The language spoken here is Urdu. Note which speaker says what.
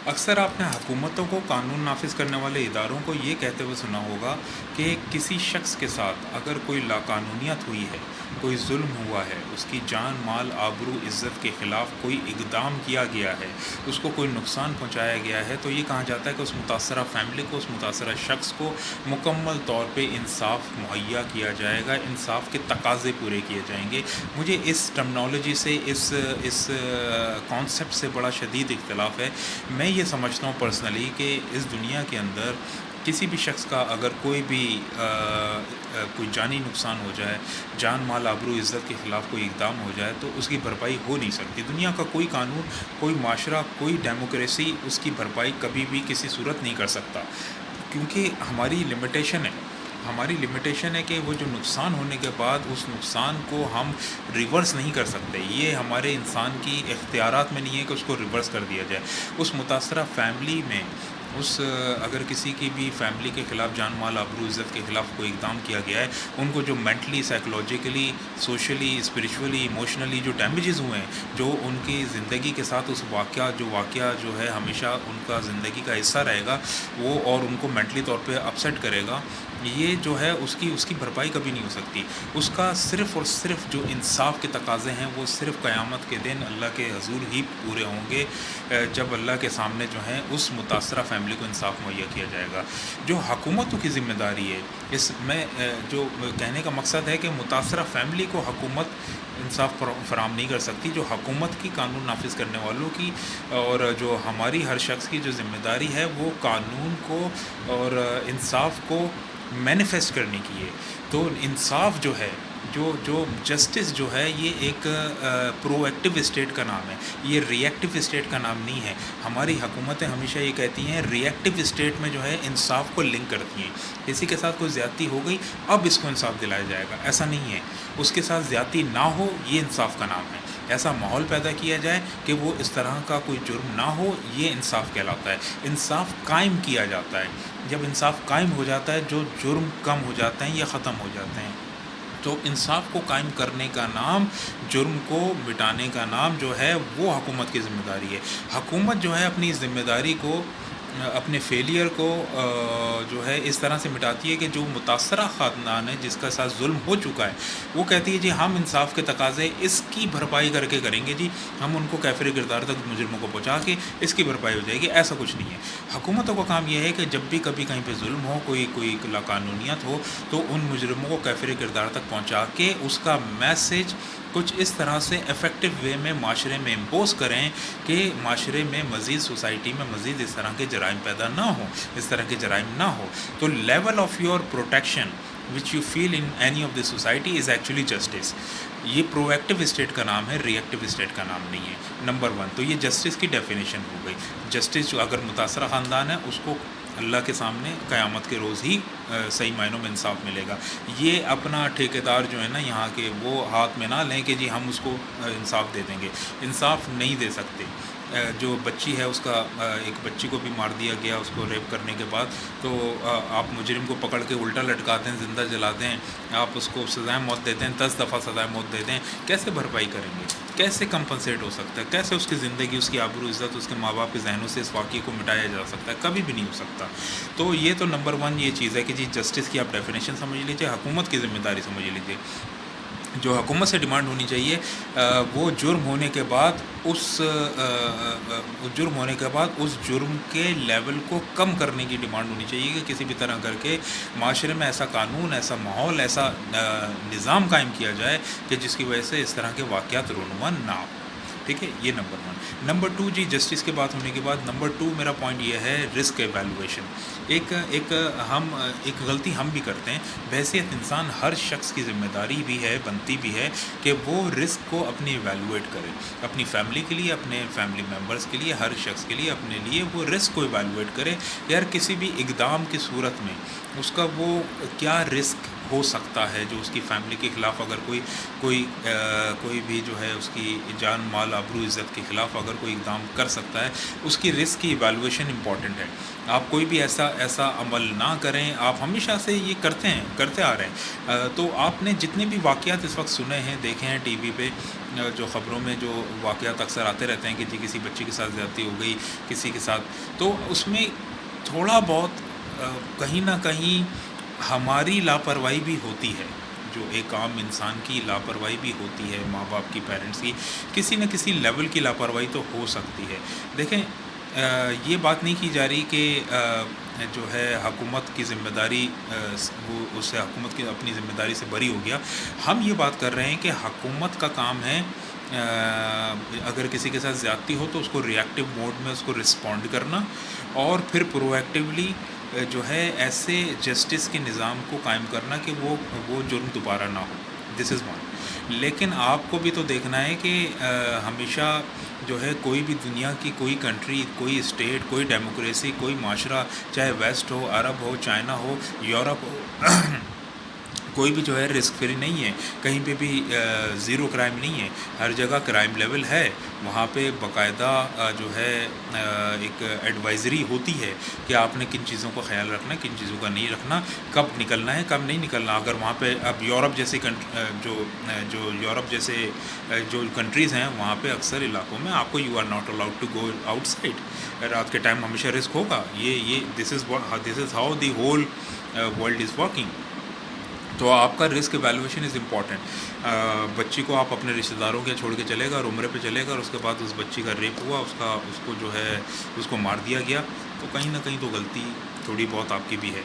Speaker 1: اکثر آپ نے حکومتوں کو قانون نافذ کرنے والے اداروں کو یہ کہتے ہوئے سنا ہوگا کہ کسی شخص کے ساتھ اگر کوئی لاقانونیت ہوئی ہے، کوئی ظلم ہوا ہے، اس کی جان مال آبرو عزت کے خلاف کوئی اقدام کیا گیا ہے، اس کو کوئی نقصان پہنچایا گیا ہے، تو یہ کہا جاتا ہے کہ اس متاثرہ فیملی کو، اس متاثرہ شخص کو مکمل طور پہ انصاف مہیا کیا جائے گا، انصاف کے تقاضے پورے کیے جائیں گے۔ مجھے اس ٹرمنالوجی سے، اس کانسیپٹ سے بڑا شدید اختلاف ہے۔ میں یہ سمجھتا ہوں پرسنلی کہ اس دنیا کے اندر کسی بھی شخص کا اگر کوئی بھی کوئی جانی نقصان ہو جائے، جان مال آبرو عزت کے خلاف کوئی اقدام ہو جائے، تو اس کی بھرپائی ہو نہیں سکتی۔ دنیا کا کوئی قانون، کوئی معاشرہ، کوئی ڈیموکریسی اس کی بھرپائی کبھی بھی کسی صورت نہیں کر سکتا، کیونکہ ہماری لمیٹیشن ہے کہ وہ جو نقصان ہونے کے بعد اس نقصان کو ہم ریورس نہیں کر سکتے۔ یہ ہمارے انسان کی اختیارات میں نہیں ہے کہ اس کو ریورس کر دیا جائے۔ اس متاثرہ فیملی میں اگر کسی کی بھی فیملی کے خلاف جان مال آبرو عزت کے خلاف کوئی اقدام کیا گیا ہے، ان کو جو mentally, psychologically, socially, spiritually, emotionally جو ڈیمیجز ہوئے ہیں، جو ان کی زندگی کے ساتھ اس واقعہ جو ہے ہمیشہ ان کا زندگی کا حصہ رہے گا، وہ اور ان کو مینٹلی طور پہ اپسیٹ کرے گا، یہ جو ہے اس کی بھرپائی کبھی نہیں ہو سکتی۔ اس کا صرف اور صرف جو انصاف کے تقاضے ہیں وہ صرف قیامت کے دن اللہ کے حضور ہی پورے ہوں گے، جب اللہ کے سامنے جو ہے اس متاثرہ فیملی کو انصاف مہیا کیا جائے گا۔ جو حکومتوں کی ذمہ داری ہے، اس میں جو کہنے کا مقصد ہے کہ متاثرہ فیملی کو حکومت انصاف فراہم نہیں کر سکتی۔ جو حکومت کی، قانون نافذ کرنے والوں کی اور جو ہماری ہر شخص کی جو ذمہ داری ہے، وہ قانون کو اور انصاف کو مینیفیسٹ کرنے کی ہے۔ تو انصاف جو ہے، جو جسٹس جو ہے، یہ ایک پرو ایکٹیو اسٹیٹ کا نام ہے، یہ ری ایکٹیو اسٹیٹ کا نام نہیں ہے۔ ہماری حکومتیں ہمیشہ یہ کہتی ہیں ری ایکٹیو اسٹیٹ میں جو ہے انصاف کو لنک کرتی ہیں۔ کسی کے ساتھ کوئی زیادتی ہو گئی، اب اس کو انصاف دلایا جائے گا، ایسا نہیں ہے۔ اس کے ساتھ زیادتی نہ ہو، یہ انصاف کا نام ہے۔ ایسا ماحول پیدا کیا جائے کہ وہ اس طرح کا کوئی جرم نہ ہو، یہ انصاف کہلاتا ہے۔ انصاف قائم کیا جاتا ہے۔ جب انصاف قائم ہو جاتا ہے، جو جرم کم ہو جاتے ہیں یا ختم ہو جاتے ہیں۔ تو انصاف کو قائم کرنے کا نام، جرم کو مٹانے کا نام جو ہے، وہ حکومت کی ذمہ داری ہے۔ حکومت جو ہے اپنی ذمہ داری کو، اپنے فیلئر کو جو ہے اس طرح سے مٹاتی ہے کہ جو متاثرہ خاندان ہے، جس کا ساتھ ظلم ہو چکا ہے، وہ کہتی ہے جی ہم انصاف کے تقاضے اس کی بھرپائی کر کے کریں گے، جی ہم ان کو کیفر کردار تک مجرموں کو پہنچا کے اس کی بھرپائی ہو جائے گی۔ ایسا کچھ نہیں ہے۔ حکومتوں کا کام یہ ہے کہ جب بھی کبھی کہیں پہ ظلم ہو، کوئی لاقانونیت ہو، تو ان مجرموں کو کیفر کردار تک پہنچا کے اس کا میسج کچھ اس طرح سے افیکٹو وے میں معاشرے میں امپوز کریں کہ معاشرے میں مزید، سوسائٹی میں مزید اس طرح کے جرائم پیدا نہ ہوں، اس طرح کے جرائم نہ ہو۔ تو level of your protection which you feel in any of the society is actually justice۔ یہ پرو ایکٹیو اسٹیٹ کا نام ہے، ری ایکٹیو اسٹیٹ کا نام نہیں ہے۔ نمبر 1 تو یہ جسٹس کی ڈیفینیشن ہو گئی۔ جسٹس جو اگر متاثرہ خاندان ہے، اس کو اللہ کے سامنے قیامت کے روز ہی صحیح معنوں میں انصاف ملے گا۔ یہ اپنا ٹھیکیدار جو ہے نا یہاں کے، وہ ہاتھ میں نہ لیں کہ جی ہم اس کو انصاف دے دیں گے، انصاف نہیں دے سکتے۔ جو بچی ہے، اس کا ایک بچی کو بھی مار دیا گیا اس کو ریپ کرنے کے بعد، تو آپ مجرم کو پکڑ کے الٹا لٹکاتے ہیں، زندہ جلاتے ہیں، آپ اس کو سزائے موت دیتے ہیں، 10 دفعہ سزائے موت دیتے ہیں، کیسے بھرپائی کریں گے؟ کیسے کمپنسیٹ ہو سکتا ہے؟ کیسے اس کی زندگی، اس کی آبرو عزت، اس کے ماں باپ کے ذہنوں سے اس واقعے کو مٹایا جا سکتا ہے؟ کبھی بھی نہیں ہو سکتا۔ تو یہ تو نمبر 1 یہ چیز ہے کہ جی جسٹس کی آپ ڈیفینیشن سمجھ لیجیے، حکومت کی ذمہ داری سمجھ لیجیے۔ جو حکومت سے ڈیمانڈ ہونی چاہیے، وہ جرم ہونے کے بعد اس جرم کے لیول کو کم کرنے کی ڈیمانڈ ہونی چاہیے کہ کسی بھی طرح کر کے معاشرے میں ایسا قانون، ایسا ماحول، ایسا نظام قائم کیا جائے کہ جس کی وجہ سے اس طرح کے واقعات رونما نہ ہو۔ ٹھیک ہے، یہ نمبر 1۔ نمبر 2 جی جسٹس کی بات ہونے کے بعد نمبر 2 میرا پوائنٹ یہ ہے رسک ایویلویشن۔ ایک غلطی ہم بھی کرتے ہیں بحیثیت انسان، ہر شخص کی ذمہ داری بھی ہے، بنتی بھی ہے کہ وہ رسک کو اپنی ایویلویٹ کرے، اپنی فیملی کے لیے، اپنے فیملی ممبرس کے لیے، ہر شخص کے لیے، اپنے لیے وہ رسک کو ایویلویٹ کرے۔ یار کسی بھی اقدام کی صورت میں اس کا وہ کیا رسک ہو سکتا ہے، جو اس کی فیملی کے خلاف اگر کوئی کوئی بھی جو ہے اس کی جان مال آبرو عزت کے خلاف اگر کوئی اقدام کر سکتا ہے، اس کی رسک کی ایویلویشن امپورٹنٹ ہے۔ آپ کوئی بھی ایسا عمل نہ کریں، آپ ہمیشہ سے یہ کرتے آ رہے ہیں۔ تو آپ نے جتنے بھی واقعات اس وقت سنے ہیں، دیکھے ہیں ٹی وی پہ، جو خبروں میں جو واقعات اکثر آتے رہتے ہیں کہ جی کسی بچے کے ساتھ زیادتی ہو گئی، کسی کے ساتھ، تو اس میں تھوڑا بہت کہیں نہ کہیں ہماری لاپرواہی بھی ہوتی ہے، جو ایک عام انسان کی لاپرواہی بھی ہوتی ہے، ماں باپ کی، پیرنٹس کی کسی نہ کسی لیول کی لاپرواہی تو ہو سکتی ہے۔ دیکھیں، یہ بات نہیں کی جا رہی کہ جو ہے حکومت کی ذمہ داری، وہ اس سے حکومت کی اپنی ذمہ داری سے بری ہو گیا۔ ہم یہ بات کر رہے ہیں کہ حکومت کا کام ہے اگر کسی کے ساتھ زیادتی ہو تو اس کو ری ایکٹیو موڈ میں اس کو رسپونڈ کرنا، اور پھر پرو ایکٹیولی جو ہے ایسے جسٹس کے نظام کو قائم کرنا کہ وہ جرم دوبارہ نہ ہو۔ دس از ون۔ لیکن آپ کو بھی تو دیکھنا ہے کہ ہمیشہ جو ہے کوئی بھی دنیا کی کوئی کنٹری، کوئی اسٹیٹ، کوئی ڈیموکریسی، کوئی معاشرہ، چاہے ویسٹ ہو، عرب ہو، چائنا ہو، یورپ ہو، کوئی بھی جو ہے رسک فری نہیں ہے، کہیں پہ بھی زیرو کرائم نہیں ہے، ہر جگہ کرائم لیول ہے۔ وہاں پہ باقاعدہ جو ہے ایک ایڈوائزری ہوتی ہے کہ آپ نے کن چیزوں کا خیال رکھنا ہے، کن چیزوں کا نہیں رکھنا، کب نکلنا ہے، کب نہیں نکلنا۔ اگر وہاں پہ اب یورپ جیسے یورپ جیسے جو کنٹریز ہیں، وہاں پہ اکثر علاقوں میں آپ کو you are not allowed to go آؤٹ سائڈ، رات کے ٹائم ہمیشہ رسک ہوگا۔ یہ this is how the whole world is working. تو آپ کا رسک ایویلویشن از امپورٹنٹ۔ بچی کو آپ اپنے رشتہ داروں کے چھوڑ کے چلے گا اور عمرے پہ چلے گا، اور اس کے بعد اس بچی کا ریپ ہوا، اس کو جو ہے اس کو مار دیا گیا، تو کہیں نہ کہیں تو غلطی تھوڑی بہت آپ کی بھی ہے۔